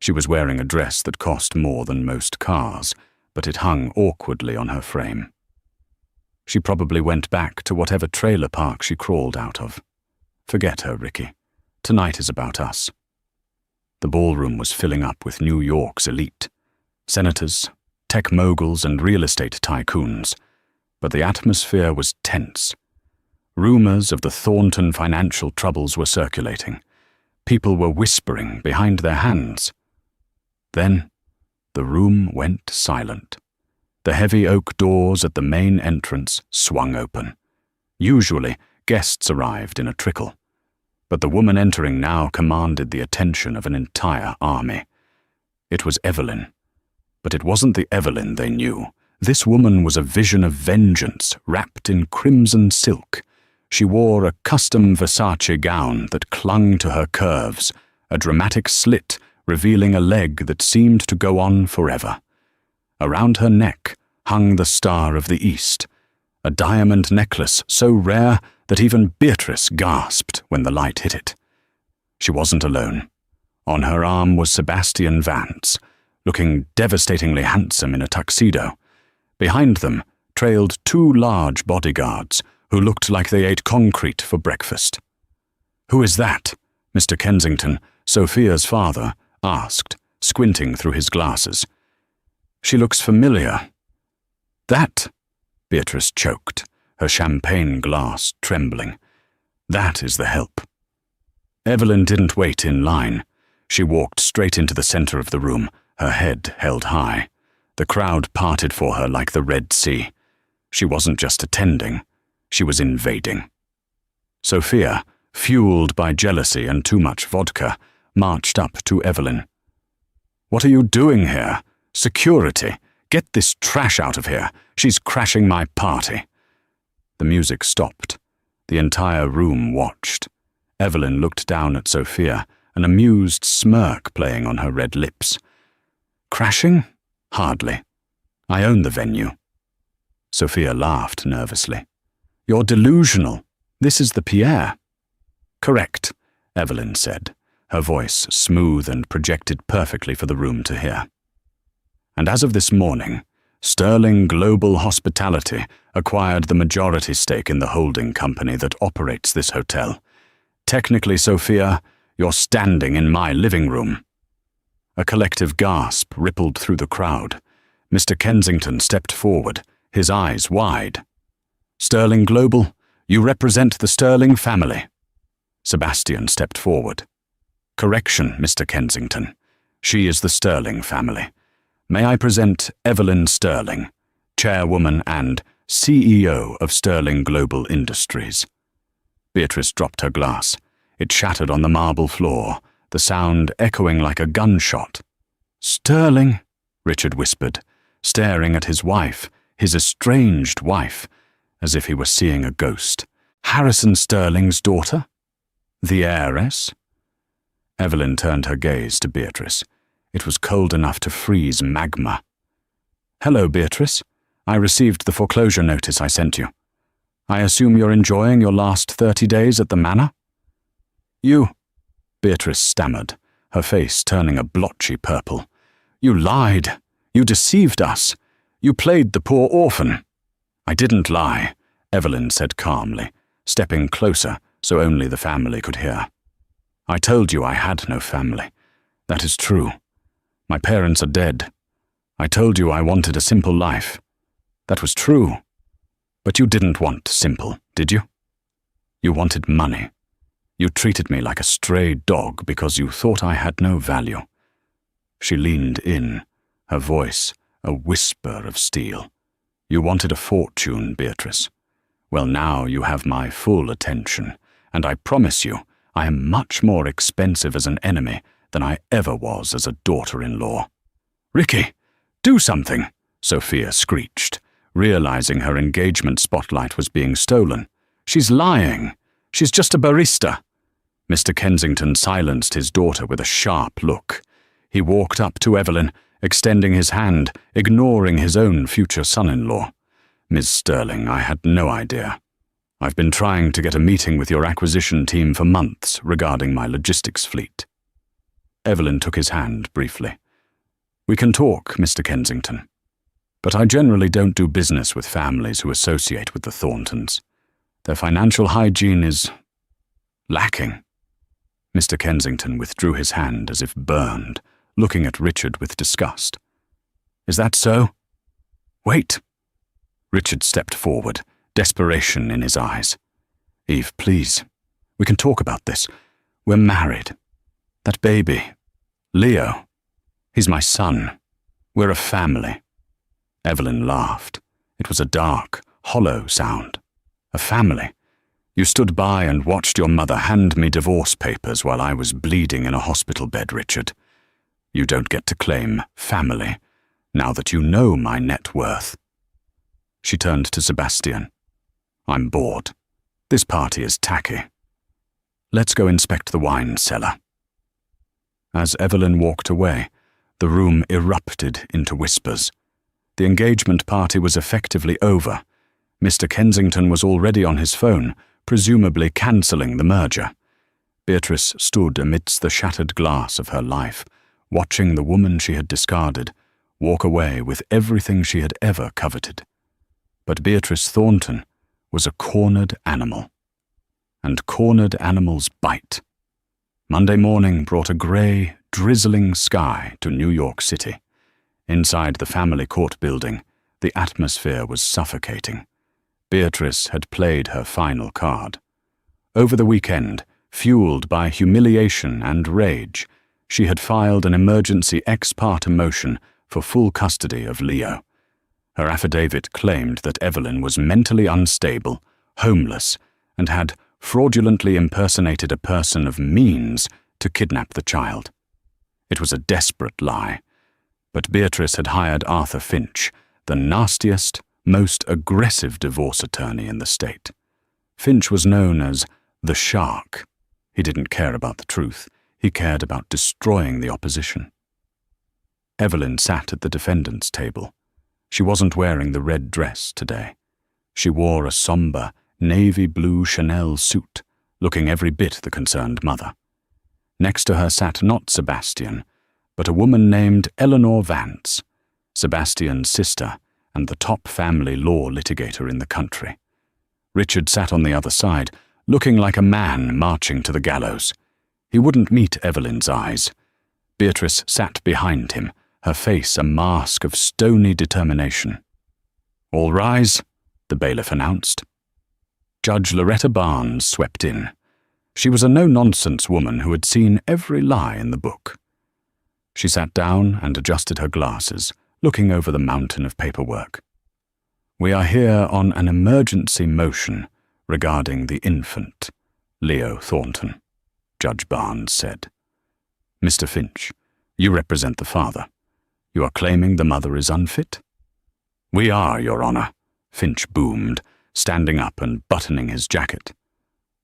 She was wearing a dress that cost more than most cars, but it hung awkwardly on her frame. She probably went back to whatever trailer park she crawled out of. Forget her, Ricky. Tonight is about us. The ballroom was filling up with New York's elite. Senators, tech moguls, and real estate tycoons. But the atmosphere was tense. Rumors of the Thornton financial troubles were circulating. People were whispering behind their hands. Then, the room went silent. The heavy oak doors at the main entrance swung open. Usually, guests arrived in a trickle. But the woman entering now commanded the attention of an entire army. It was Evelyn. But it wasn't the Evelyn they knew. This woman was a vision of vengeance wrapped in crimson silk. She wore a custom Versace gown that clung to her curves, a dramatic slit revealing a leg that seemed to go on forever. Around her neck hung the Star of the East, a diamond necklace so rare that even Beatrice gasped when the light hit it. She wasn't alone. On her arm was Sebastian Vance, looking devastatingly handsome in a tuxedo. Behind them trailed two large bodyguards who looked like they ate concrete for breakfast. "Who is that?" Mr. Kensington, Sophia's father, asked, squinting through his glasses. "She looks familiar." "That," Beatrice choked, her champagne glass trembling. "That is the help." Evelyn didn't wait in line. She walked straight into the center of the room, her head held high. The crowd parted for her like the Red Sea. She wasn't just attending, she was invading. Sophia, fueled by jealousy and too much vodka, marched up to Evelyn. "What are you doing here? Security! Get this trash out of here! She's crashing my party!" The music stopped. The entire room watched. Evelyn looked down at Sophia, an amused smirk playing on her red lips. "Crashing? Hardly. I own the venue." Sophia laughed nervously. "You're delusional. This is the Pierre." "Correct," Evelyn said, her voice smooth and projected perfectly for the room to hear. "And as of this morning, Sterling Global Hospitality acquired the majority stake in the holding company that operates this hotel. Technically, Sophia, you're standing in my living room." A collective gasp rippled through the crowd. Mr. Kensington stepped forward, his eyes wide. "Sterling Global, you represent the Sterling family." Sebastian stepped forward. "Correction, Mr. Kensington. She is the Sterling family. May I present Evelyn Sterling, chairwoman and CEO of Sterling Global Industries." Beatrice dropped her glass. It shattered on the marble floor, the sound echoing like a gunshot. "Sterling," Richard whispered, staring at his wife, his estranged wife, as if he were seeing a ghost. "Harrison Sterling's daughter? The heiress?" Evelyn turned her gaze to Beatrice. It was cold enough to freeze magma. "Hello, Beatrice. I received the foreclosure notice I sent you. I assume you're enjoying your last 30 days at the manor?" "You," Beatrice stammered, her face turning a blotchy purple. "You lied. You deceived us. You played the poor orphan." "I didn't lie," Evelyn said calmly, stepping closer so only the family could hear. "I told you I had no family. That is true. My parents are dead. I told you I wanted a simple life. That was true. But you didn't want simple, did you? You wanted money. You treated me like a stray dog because you thought I had no value." She leaned in, her voice a whisper of steel. "You wanted a fortune, Beatrice. Well, now you have my full attention, and I promise you I am much more expensive as an enemy than I ever was as a daughter-in-law." "Ricky, do something," Sophia screeched, realizing her engagement spotlight was being stolen. "She's lying. She's just a barista." Mr. Kensington silenced his daughter with a sharp look. He walked up to Evelyn, extending his hand, ignoring his own future son-in-law. "Ms. Sterling, I had no idea. I've been trying to get a meeting with your acquisition team for months regarding my logistics fleet." Evelyn took his hand briefly. "We can talk, Mr. Kensington. But I generally don't do business with families who associate with the Thorntons. Their financial hygiene is lacking." Mr. Kensington withdrew his hand as if burned, looking at Richard with disgust. "Is that so?" "Wait." Richard stepped forward, desperation in his eyes. "Eve, please. We can talk about this. We're married. That baby, Leo, he's my son. We're a family." Evelyn laughed. It was a dark, hollow sound. "A family? You stood by and watched your mother hand me divorce papers while I was bleeding in a hospital bed, Richard. You don't get to claim family, now that you know my net worth." She turned to Sebastian. "I'm bored. This party is tacky. Let's go inspect the wine cellar." As Evelyn walked away, the room erupted into whispers. The engagement party was effectively over. Mr. Kensington was already on his phone, presumably cancelling the merger. Beatrice stood amidst the shattered glass of her life, watching the woman she had discarded walk away with everything she had ever coveted. But Beatrice Thornton was a cornered animal. And cornered animals bite. Monday morning brought a grey, drizzling sky to New York City. Inside the family court building, the atmosphere was suffocating. Beatrice had played her final card. Over the weekend, fueled by humiliation and rage, she had filed an emergency ex parte motion for full custody of Leo. Her affidavit claimed that Evelyn was mentally unstable, homeless, and had fraudulently impersonated a person of means to kidnap the child. It was a desperate lie, but Beatrice had hired Arthur Finch, the nastiest, most aggressive divorce attorney in the state. Finch was known as the Shark. He didn't care about the truth. He cared about destroying the opposition. Evelyn sat at the defendant's table. She wasn't wearing the red dress today. She wore a somber, navy blue Chanel suit, looking every bit the concerned mother. Next to her sat not Sebastian, but a woman named Eleanor Vance, Sebastian's sister and the top family law litigator in the country. Richard sat on the other side, looking like a man marching to the gallows. He wouldn't meet Evelyn's eyes. Beatrice sat behind him, her face a mask of stony determination. "All rise," the bailiff announced. Judge Loretta Barnes swept in. She was a no-nonsense woman who had seen every lie in the book. She sat down and adjusted her glasses, looking over the mountain of paperwork. "We are here on an emergency motion regarding the infant, Leo Thornton," Judge Barnes said. "Mr. Finch, you represent the father. You are claiming the mother is unfit?" "We are, Your Honor," Finch boomed, standing up and buttoning his jacket.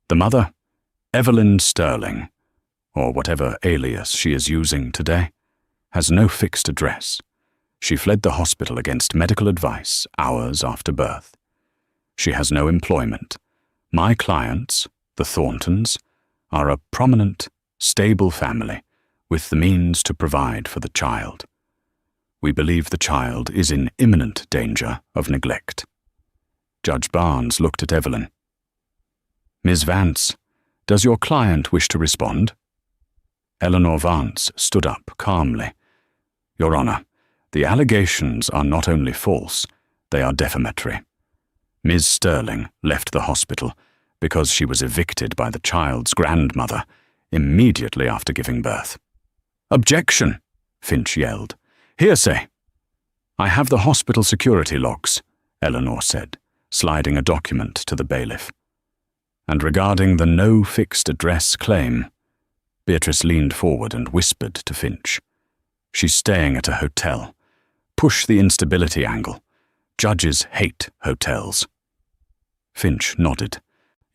"The mother, Evelyn Sterling, or whatever alias she is using today, has no fixed address. She fled the hospital against medical advice hours after birth. She has no employment. My clients, the Thorntons, are a prominent, stable family with the means to provide for the child. We believe the child is in imminent danger of neglect." Judge Barnes looked at Evelyn. "Ms. Vance, does your client wish to respond?" Eleanor Vance stood up calmly. "Your Honor, the allegations are not only false, they are defamatory. Ms. Sterling left the hospital because she was evicted by the child's grandmother immediately after giving birth." "Objection!" Finch yelled. "Hearsay!" "I have the hospital security logs," Eleanor said, sliding a document to the bailiff. "And regarding the no fixed address claim," Beatrice leaned forward and whispered to Finch. "She's staying at a hotel. Push the instability angle. Judges hate hotels." Finch nodded.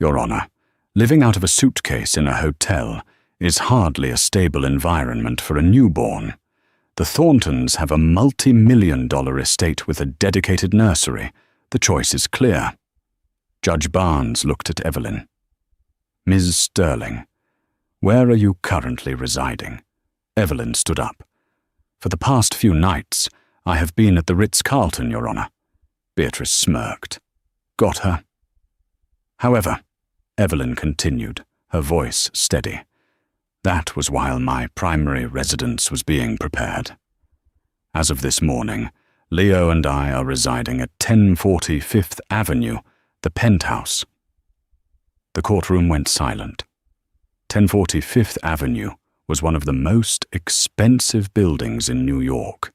"Your Honor, living out of a suitcase in a hotel is hardly a stable environment for a newborn. The Thorntons have a multi-million-dollar estate with a dedicated nursery. The choice is clear." Judge Barnes looked at Evelyn. "Ms. Sterling, where are you currently residing?" Evelyn stood up. "For the past few nights, I have been at the Ritz Carlton, Your Honor." Beatrice smirked. "Got her?" "However," Evelyn continued, her voice steady, "that was while my primary residence was being prepared. As of this morning, Leo and I are residing at 1040 Fifth Avenue, the penthouse." The courtroom went silent. 1040 Fifth Avenue was one of the most expensive buildings in New York.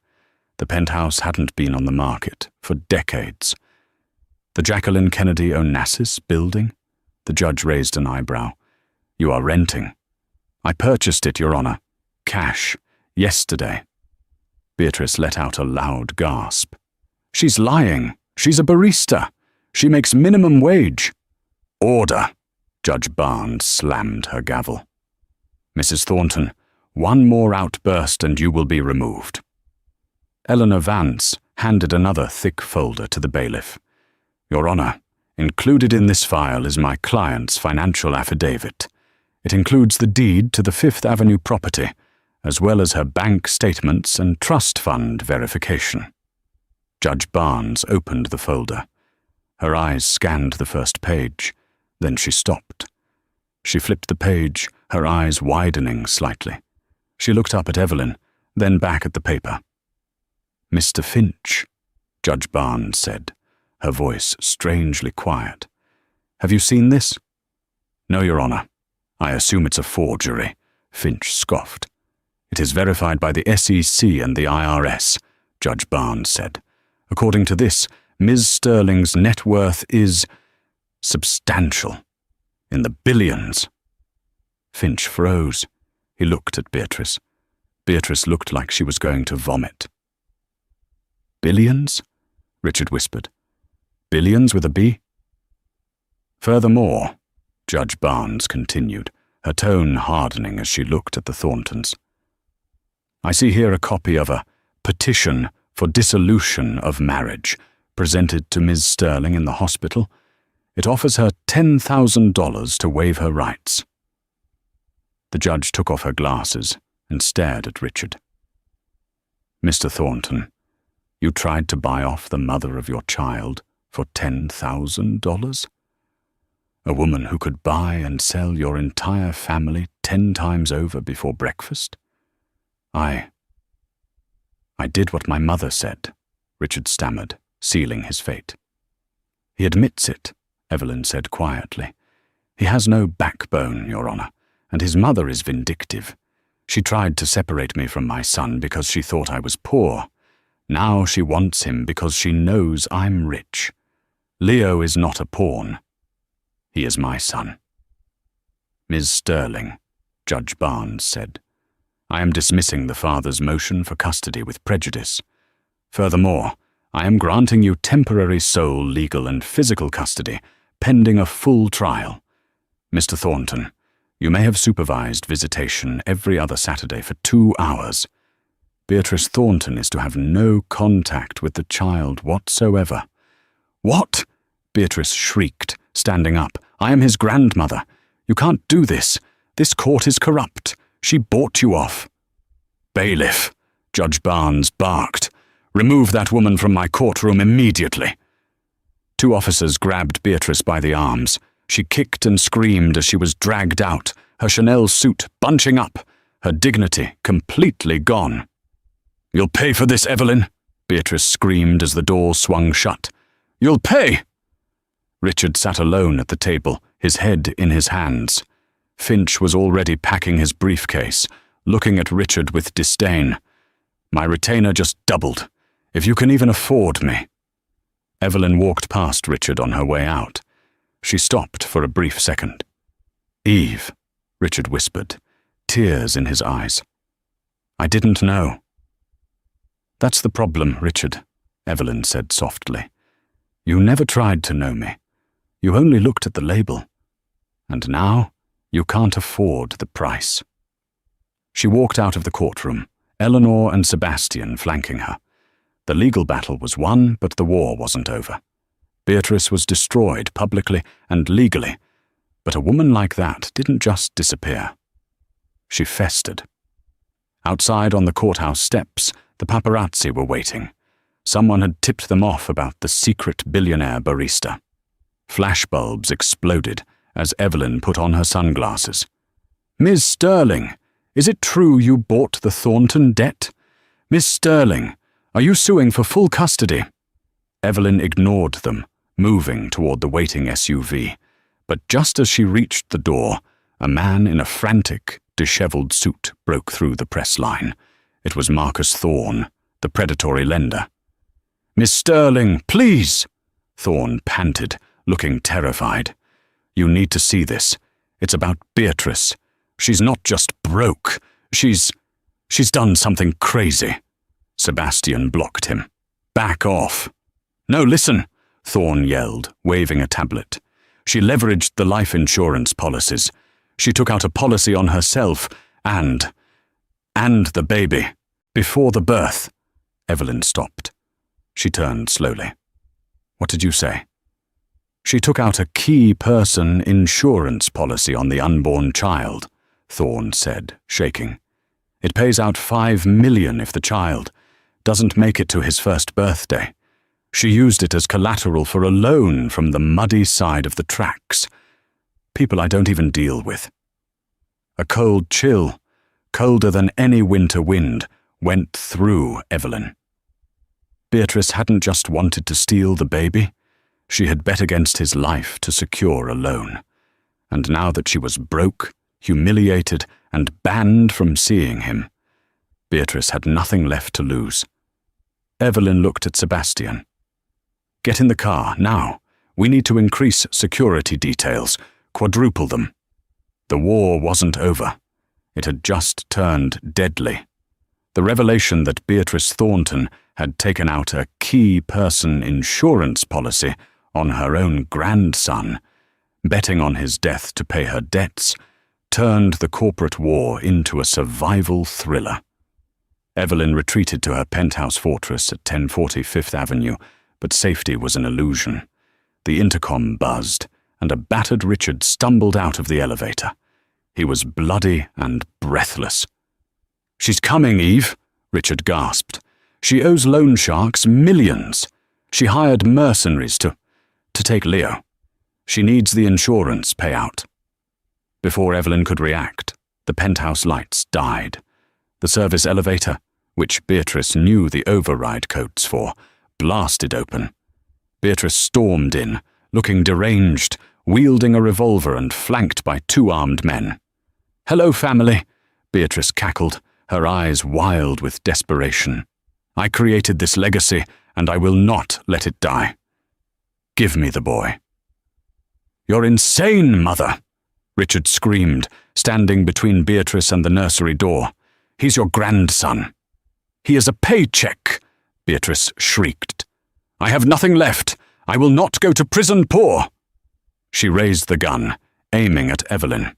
The penthouse hadn't been on the market for decades. "The Jacqueline Kennedy Onassis building?" The judge raised an eyebrow. "You are renting." "I purchased it, Your Honor. Cash. Yesterday." Beatrice let out a loud gasp. "She's lying. She's a barista. She makes minimum wage." "Order!" Judge Barnes slammed her gavel. "Mrs. Thornton, one more outburst and you will be removed." Eleanor Vance handed another thick folder to the bailiff. "Your Honor, included in this file is my client's financial affidavit. It includes the deed to the Fifth Avenue property, as well as her bank statements and trust fund verification." Judge Barnes opened the folder. Her eyes scanned the first page, then she stopped. She flipped the page, her eyes widening slightly. She looked up at Evelyn, then back at the paper. "Mr. Finch," Judge Barnes said, her voice strangely quiet. "Have you seen this?" "No, Your Honor. I assume it's a forgery," Finch scoffed. "It is verified by the SEC and the IRS," Judge Barnes said. "According to this, Ms. Sterling's net worth is substantial, in the billions." Finch froze. He looked at Beatrice. Beatrice looked like she was going to vomit. "Billions?" Richard whispered. "Billions with a B?" "Furthermore," Judge Barnes continued, her tone hardening as she looked at the Thorntons, "I see here a copy of a petition for dissolution of marriage presented to Ms. Sterling in the hospital. It offers her $10,000 to waive her rights." The judge took off her glasses and stared at Richard. "Mr. Thornton, you tried to buy off the mother of your child for $10,000? A woman who could buy and sell your entire family 10 times over before breakfast?" I did what my mother said," Richard stammered, sealing his fate. "He admits it," Evelyn said quietly. "He has no backbone, Your Honor, and his mother is vindictive. She tried to separate me from my son because she thought I was poor. Now she wants him because she knows I'm rich. Leo is not a pawn. He is my son." "Ms. Sterling," Judge Barnes said, "I am dismissing the father's motion for custody with prejudice. Furthermore, I am granting you temporary sole legal and physical custody pending a full trial. Mr. Thornton, you may have supervised visitation every other Saturday for 2 hours. Beatrice Thornton is to have no contact with the child whatsoever." "What?" Beatrice shrieked, standing up. "I am his grandmother. You can't do this. This court is corrupt. She bought you off." "Bailiff," Judge Barnes barked, "remove that woman from my courtroom immediately." 2 officers grabbed Beatrice by the arms. She kicked and screamed as she was dragged out, her Chanel suit bunching up, her dignity completely gone. "You'll pay for this, Evelyn," Beatrice screamed as the door swung shut. "You'll pay!" Richard sat alone at the table, his head in his hands. Finch was already packing his briefcase, looking at Richard with disdain. "My retainer just doubled. If you can even afford me." Evelyn walked past Richard on her way out. She stopped for a brief second. "Eve," Richard whispered, tears in his eyes. "I didn't know." "That's the problem, Richard," Evelyn said softly. "You never tried to know me. You only looked at the label. And now you can't afford the price." She walked out of the courtroom, Eleanor and Sebastian flanking her. The legal battle was won, but the war wasn't over. Beatrice was destroyed publicly and legally, but a woman like that didn't just disappear. She festered. Outside on the courthouse steps, the paparazzi were waiting. Someone had tipped them off about the secret billionaire barista. Flashbulbs exploded as Evelyn put on her sunglasses. "Miss Sterling, is it true you bought the Thornton debt? Miss Sterling, are you suing for full custody?" Evelyn ignored them, moving toward the waiting SUV. But just as she reached the door, a man in a frantic, disheveled suit broke through the press line. It was Marcus Thorne, the predatory lender. "Miss Sterling, please!" Thorne panted, looking terrified. "You need to see this. It's about Beatrice. She's not just broke. She's done something crazy." Sebastian blocked him. "Back off." "No, listen," Thorne yelled, waving a tablet. "She leveraged the life insurance policies. She took out a policy on herself and the baby, before the birth." Evelyn stopped. She turned slowly. "What did you say?" "She took out a key person insurance policy on the unborn child," Thorne said, shaking. "It pays out $5 million if the child doesn't make it to his first birthday. She used it as collateral for a loan from the muddy side of the tracks. People I don't even deal with." A cold chill, colder than any winter wind, went through Evelyn. Beatrice hadn't just wanted to steal the baby. She had bet against his life to secure a loan. And now that she was broke, humiliated, and banned from seeing him, Beatrice had nothing left to lose. Evelyn looked at Sebastian. "Get in the car, now. We need to increase security details, quadruple them." The war wasn't over. It had just turned deadly. The revelation that Beatrice Thornton had taken out a key person insurance policy on her own grandson, betting on his death to pay her debts, turned the corporate war into a survival thriller. Evelyn retreated to her penthouse fortress at 1040 Fifth Avenue, but safety was an illusion. The intercom buzzed, and a battered Richard stumbled out of the elevator. He was bloody and breathless. "She's coming, Eve," Richard gasped. "She owes loan sharks millions. She hired mercenaries to take Leo. She needs the insurance payout." Before Evelyn could react, the penthouse lights died. The service elevator, which Beatrice knew the override codes for, blasted open. Beatrice stormed in, looking deranged, wielding a revolver and flanked by 2 armed men. "Hello, family," Beatrice cackled, her eyes wild with desperation. "I created this legacy, and I will not let it die. Give me the boy." "You're insane, mother!" Richard screamed, standing between Beatrice and the nursery door. "He's your grandson." "He is a paycheck," Beatrice shrieked. "I have nothing left. I will not go to prison poor." She raised the gun, aiming at Evelyn.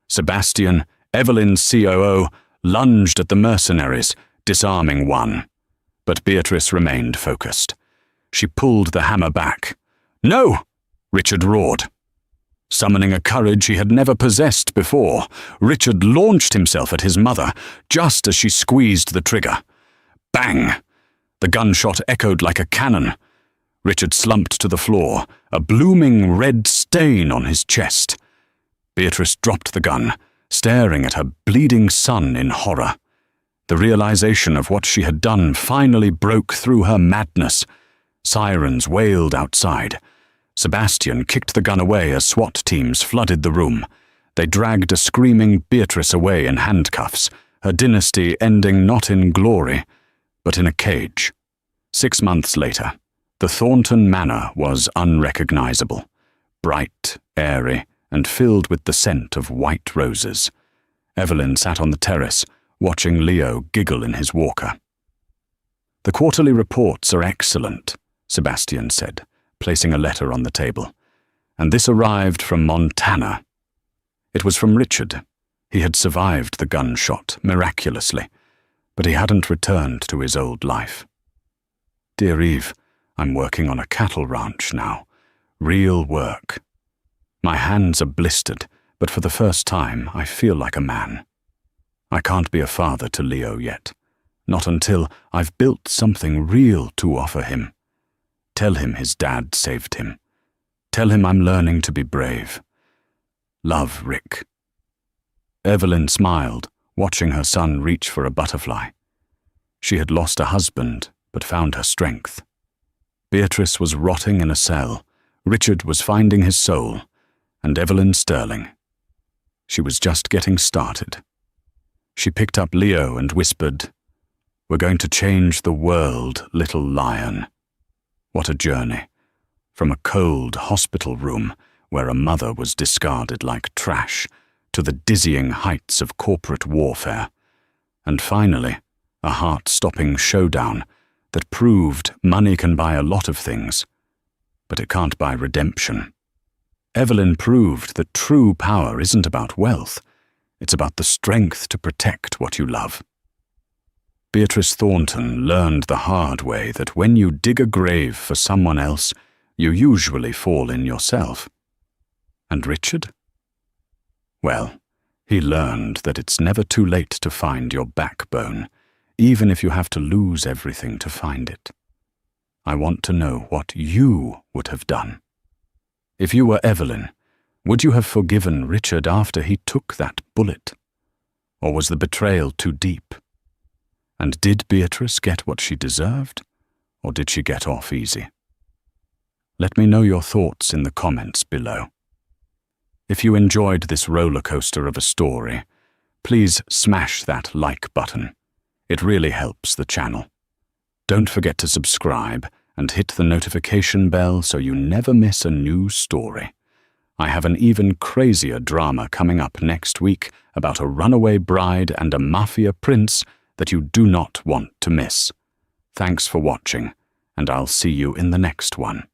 Sebastian, Evelyn's COO, lunged at the mercenaries, disarming one. But Beatrice remained focused. She pulled the hammer back. "No!" Richard roared. Summoning a courage he had never possessed before, Richard launched himself at his mother, just as she squeezed the trigger. Bang! The gunshot echoed like a cannon. Richard slumped to the floor, a blooming red stain on his chest. Beatrice dropped the gun, staring at her bleeding son in horror. The realization of what she had done finally broke through her madness. Sirens wailed outside. Sebastian kicked the gun away as SWAT teams flooded the room. They dragged a screaming Beatrice away in handcuffs, her dynasty ending not in glory, but in a cage. 6 months later, the Thornton manor was unrecognizable, bright, airy, and filled with the scent of white roses. Evelyn sat on the terrace, watching Leo giggle in his walker. "The quarterly reports are excellent," Sebastian said, placing a letter on the table. "And this arrived from Montana." It was from Richard. He had survived the gunshot miraculously, but he hadn't returned to his old life. "Dear Eve, I'm working on a cattle ranch now. Real work. My hands are blistered, but for the first time I feel like a man. I can't be a father to Leo yet. Not until I've built something real to offer him. Tell him his dad saved him. Tell him I'm learning to be brave. Love, Rick." Evelyn smiled, watching her son reach for a butterfly. She had lost a husband, but found her strength. Beatrice was rotting in a cell, Richard was finding his soul, and Evelyn sterling. She was just getting started. She picked up Leo and whispered, "We're going to change the world, little lion." What a journey. From a cold hospital room where a mother was discarded like trash to the dizzying heights of corporate warfare. And finally, a heart-stopping showdown that proved money can buy a lot of things, but it can't buy redemption. Evelyn proved that true power isn't about wealth, it's about the strength to protect what you love. Beatrice Thornton learned the hard way that when you dig a grave for someone else, you usually fall in yourself. And Richard? Well, he learned that it's never too late to find your backbone, even if you have to lose everything to find it. I want to know what you would have done. If you were Evelyn, would you have forgiven Richard after he took that bullet? Or was the betrayal too deep? And did Beatrice get what she deserved, or did she get off easy? Let me know your thoughts in the comments below. If you enjoyed this roller coaster of a story, please smash that like button. It really helps the channel. Don't forget to subscribe and hit the notification bell so you never miss a new story. I have an even crazier drama coming up next week about a runaway bride and a mafia prince that you do not want to miss. Thanks for watching, and I'll see you in the next one.